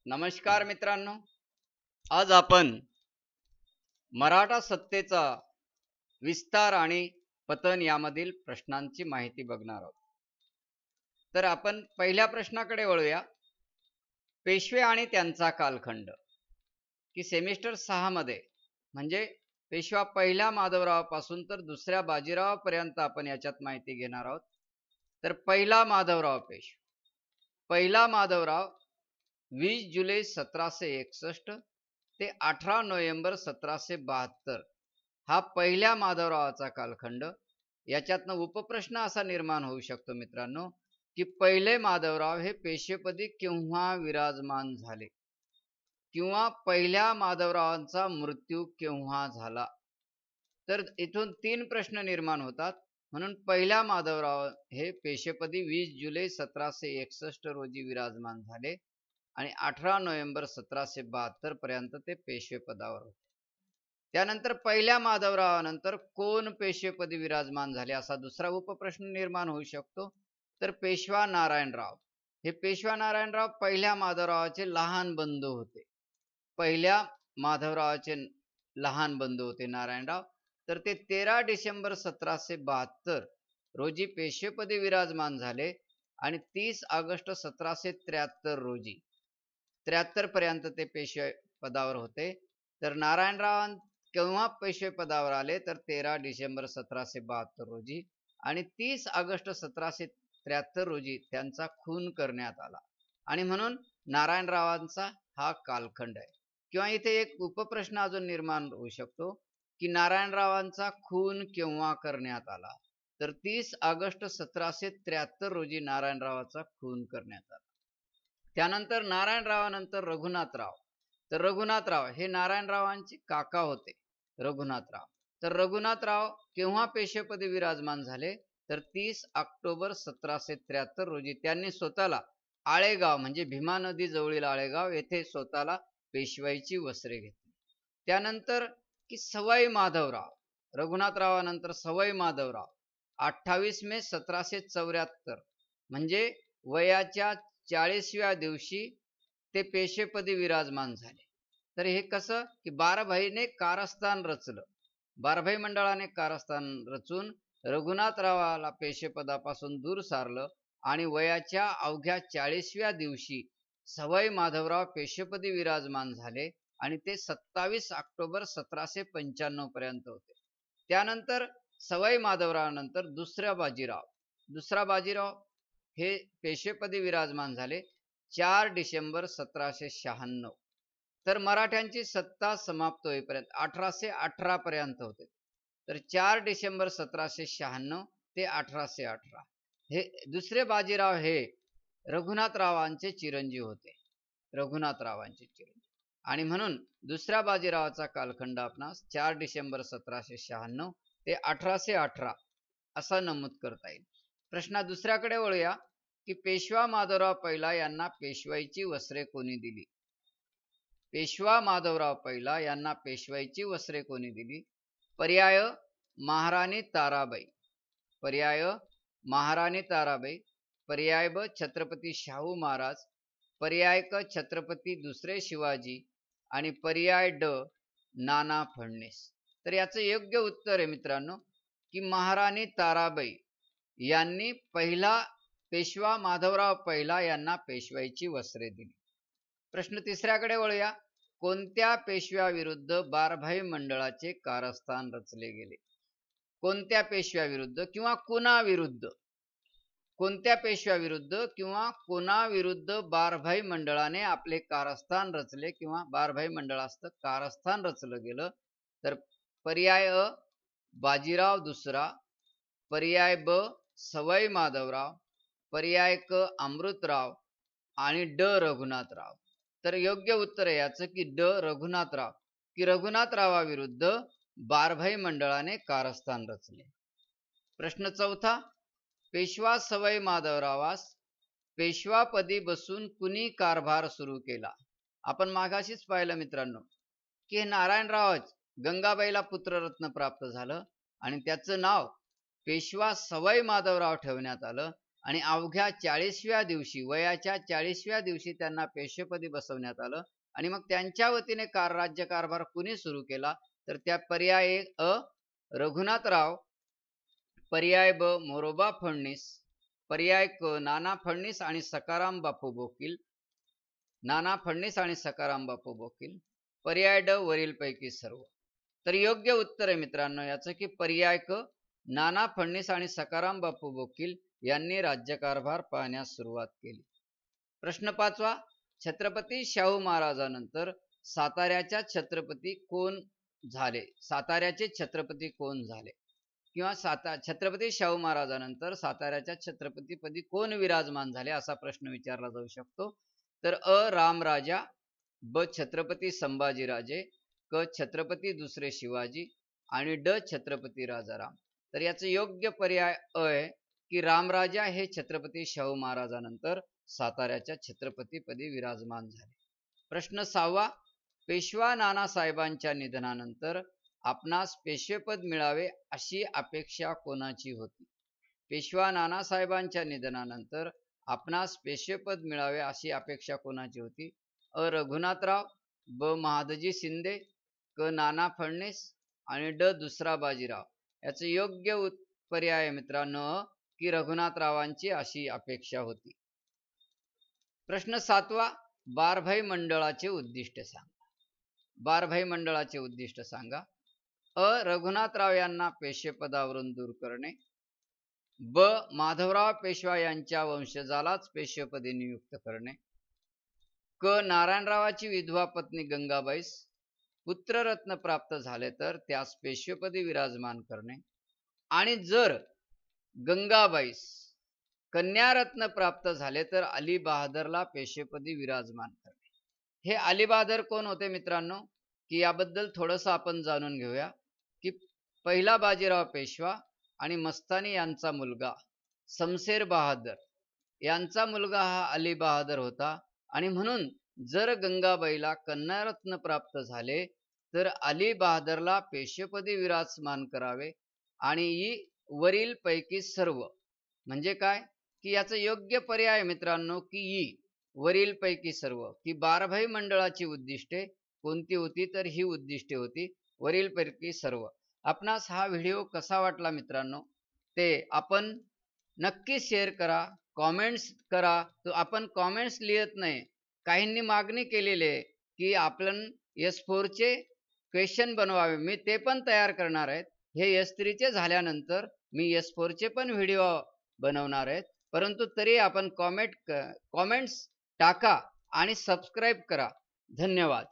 नमस्कार मित्रांनो, आज आपण मराठा सत्तेचा विस्तार आणि पतन यामधील प्रश्नांची माहिती बघणार आहोत. तर आपण पहिल्या प्रश्नाकडे वळूया. पेशवे आणि त्यांचा कालखंड, की सेमिस्टर 6 मध्ये म्हणजे पेशवा पहिल्या माधवरावापासून तर दुसऱ्या बाजीरावापर्यंत आपण याच्यात माहिती घेणार आहोत. तर पहिला माधवराव पेशवा. पहिला माधवराव 20 जुलै 1761 ते 18 नोव्हेंबर 1772 हा पहिल्या माधवरावाचा कालखंड. याच्यातनं उपप्रश्न असा निर्माण होऊ शकतो मित्रांनो, की पहिले माधवराव हे पेशवेपदी केव्हा विराजमान झाले किंवा पहिल्या माधवरावांचा मृत्यू केव्हा झाला. तर इथून 3 प्रश्न निर्माण होतात. म्हणून पहिल्या माधवराव हे पेशवेपदी 20 जुलै 1761 रोजी विराजमान झाले आणि 18 नोव्हेंबर 1772 पर्यंत ते पेशवे पदावर होते. त्यानंतर पहिल्या माधवरावानंतर कोण पेशवेपदी विराजमान झाले असा दुसरा उपप्रश्न निर्माण होऊ शकतो. तर पेशवा नारायणराव. हे पेशवा नारायणराव पहिल्या माधवरावाचे लहान बंधू होते. पहिल्या माधवरावाचे लहान बंधू होते नारायणराव. तर ते 13 डिसेंबर 1772 रोजी पेशवेपदी विराजमान झाले आणि 30 ऑगस्ट 1773 रोजी 73 पर्यंत ते पेशवे पदावर होते. तर नारायणराव केव्हा पेशवे पदावर आले तर 13 डिसेंबर 1772 रोजी आणि 30 ऑगस्ट 1773 रोजी त्यांचा खून करण्यात आला आणि म्हणून नारायणरावांचा हा कालखंड आहे. किंवा इथे एक उपप्रश्न अजून निर्माण होऊ शकतो की नारायणरावांचा खून केव्हा करण्यात आला. तर 30 ऑगस्ट 1773 रोजी नारायणरावाचा खून करण्यात आला. त्यानंतर नारायणरावानंतर रघुनाथराव. तर रघुनाथराव हे नारायणरावांचे काका होते. रघुनाथराव. तर रघुनाथराव केव्हा पेशवेपदी विराजमान झाले तर 30 ऑक्टोबर 1773 रोजी त्यांनी स्वतःला आळेगाव म्हणजे भीमा नदी जवळील आळेगाव येथे स्वतःला पेशवाईची वस्त्रे घेतली. त्यानंतर की सवाई माधवराव. रघुनाथरावानंतर सवाई माधवराव 28 मे 1774 म्हणजे वयाच्या 40व्या दिवशी ते पेशवेपदी विराजमान झाले. तर हे कसं की बाराभाईने कारस्थान रचलं. बाराभाई मंडळाने कारस्थान रचून रघुनाथरावाला पेशवेपदापासून दूर सारलं आणि वयाच्या अवघ्या 40व्या दिवशी सवाई माधवराव पेशवेपदी विराजमान झाले आणि ते 27 ऑक्टोबर 1795 पर्यंत होते. त्यानंतर सवाई माधवरावानंतर दुसरा बाजीराव हे पेशवेपदी विराजमान झाले 4 डिसेंबर 1796. तर मराठ्यांची सत्ता समाप्त होईपर्यंत 1818 पर्यंत होते. तर 4 डिसेंबर 1796 ते 1818 हे दुसरे बाजीराव हे रघुनाथरावांचे चिरंजीव होते. रघुनाथरावांचे चिरंजीव आणि म्हणून दुसऱ्या बाजीरावाचा कालखंड आपणास 4 डिसेंबर 1796 ते 1818 असा नमूद करता येईल. प्रश्न दुसऱ्याकडे वळूया की पेशवा माधवराव पहिला यांना पेशवाईची वस्त्रे कोणी दिली. पेशवा माधवराव पहिला यांना पेशवाईची वस्त्रे कोणी दिली. पर्याय महाराणी ताराबाई. पर्याय महाराणी ताराबाई. पर्याय ब छत्रपती शाहू महाराज. पर्याय क छत्रपती दुसरे शिवाजी आणि पर्याय ड नाना फडणीस. तर याचं योग्य उत्तर आहे मित्रांनो की महाराणी ताराबाई यांनी पहिला पेशवा माधवराव पहिला यांना पेशवाईची वस्त्रे दिली. प्रश्न तिसऱ्याकडे वळूया. कोणत्या पेशव्याविरुद्ध बारभाई मंडळाचे कारस्थान रचले गेले. कोणत्या पेशव्याविरुद्ध किंवा कोणाविरुद्ध. कोणत्या पेशव्याविरुद्ध किंवा कोणाविरुद्ध बारभाई मंडळाने आपले कारस्थान रचले किंवा बारभाई मंडळास्त कारस्थान रचलं गेलं. तर पर्याय अ बाजीराव दुसरा. पर्याय ब सवाई माधवराव. पर्याय क अमृतराव आणि ड रघुनाथराव. तर योग्य उत्तर आहे याचं की ड रघुनाथराव, की रघुनाथरावाविरुद्ध बारभाई मंडळाने कारस्थान रचले. प्रश्न चौथा. पेशवा सवाई माधवरावास पेशवापदी बसून कुणी कारभार सुरू केला. आपण मागाशीच पाहिलं मित्रांनो की नारायणरावच गंगाबाईला पुत्ररत्न प्राप्त झालं आणि त्याचं नाव पेशवा सवाई माधवराव ठेवण्यात आलं आणि अवघ्या 40व्या दिवशी, वयाच्या 40व्या दिवशी त्यांना पेशवेपदी बसवण्यात आलं. आणि मग त्यांच्या वतीने राज्यकारभार कुणी सुरू केला तर त्या पर्याय अ रघुनाथराव, पर्याय ब मोरोबा फडणीस, पर्याय क नाना फडणीस आणि सखाराम बापू बोकील, नाना फडणीस आणि सखाराम बापू बोकील, पर्याय ड वरीलपैकी सर्व. तर योग्य उत्तर आहे मित्रांनो याचं की पर्याय क नाना फडणीस आणि सखाराम बापू बोकील यांनी राज्यकारभार पाहण्यास सुरुवात केली. प्रश्न 5वा, छत्रपती शाहू महाराजांनंतर साताऱ्याच्या छत्रपती कोण झाले? साताऱ्याचे छत्रपती कोण झाले? किंवा छत्रपती शाहू महाराजांनंतर साताऱ्याच्या छत्रपतीपदी कोण विराजमान झाले असा प्रश्न विचारला जाऊ शकतो. तर अ रामराजा, ब छत्रपती संभाजीराजे, क छत्रपती दुसरे शिवाजी आणि ड छत्रपती राजाराम. तर याचं योग्य पर्याय अ आहे की रामराजा हे छत्रपती शाहू महाराजांनंतर साताऱ्याच्या छत्रपतीपदी विराजमान झाले. प्रश्न 6वा, पेशवा नानासाहेबांच्या निधनानंतर आपणास पेशवेपद मिळावे अशी अपेक्षा कोणाची होती? पेशवा नानासाहेबांच्या निधनानंतर आपणास पेशवेपद मिळावे अशी अपेक्षा कोणाची होती? अ रघुनाथराव, ब महादजी शिंदे, क नाना फडणीस आणि ड दुसरा बाजीराव. याचं योग्य पर्याय मित्रांनो की रघुनाथरावांची अशी अपेक्षा होती. प्रश्न 7वा, बारभाई मंडळाचे उद्दिष्ट सांगा. बारभाई मंडळाचे उद्दिष्ट सांगा. अ रघुनाथराव यांना पेशवेपदावरून दूर करणे, ब माधवराव पेशवा यांच्या वंशजालाच पेशवेपदी नियुक्त करणे, क नारायणरावाची विधवा पत्नी गंगाबाईस पुत्ररत्न प्राप्त झाले तर त्यास पेशवेपदी विराजमान करणे, आणि जर गंगाबाईस कन्यारत्न प्राप्त झाले तर अली बहादरला पेशवेपदी विराजमान करणे. हे अली बहादर कोण होते मित्रांनो की याबद्दल थोडंसं आपण जाणून घेऊया. की पहिला बाजीराव पेशवा आणि मस्तानी यांचा मुलगा शमशेर बहादर यांचा मुलगा हा अली बहादर होता. आणि म्हणून जर गंगाबाईला कन्यारत्न प्राप्त झाले तर अली बहादरला पेशवेपदी विराजमान करावे. आणि वरील पैकी सर्व म्हणजे काय की याचं योग्य पर्याय मित्रांनो की वरील पैकी सर्व. की बारभाई मंडळाची उद्दिष्टे कोणती होती तर ही उद्दिष्टे होती वरील पैकी सर्व. आपणास हा व्हिडिओ कसा वाटला मित्रांनो ते आपण नक्की शेअर करा, कॉमेंट्स करा. तो आपण कॉमेंट्स लिहित नाही. काहींनी मागणी केलेली आहे की आपण S4 चे क्वेश्चन बनवावे. मी ते पण तयार करणार आहे. हे S3 चे झाल्यानंतर मी S4 चे पण व्हिडिओ बनवणार आहेत. परंतु तरी आपण कॉमेंट्स टाका आणि सबस्क्राईब करा. धन्यवाद.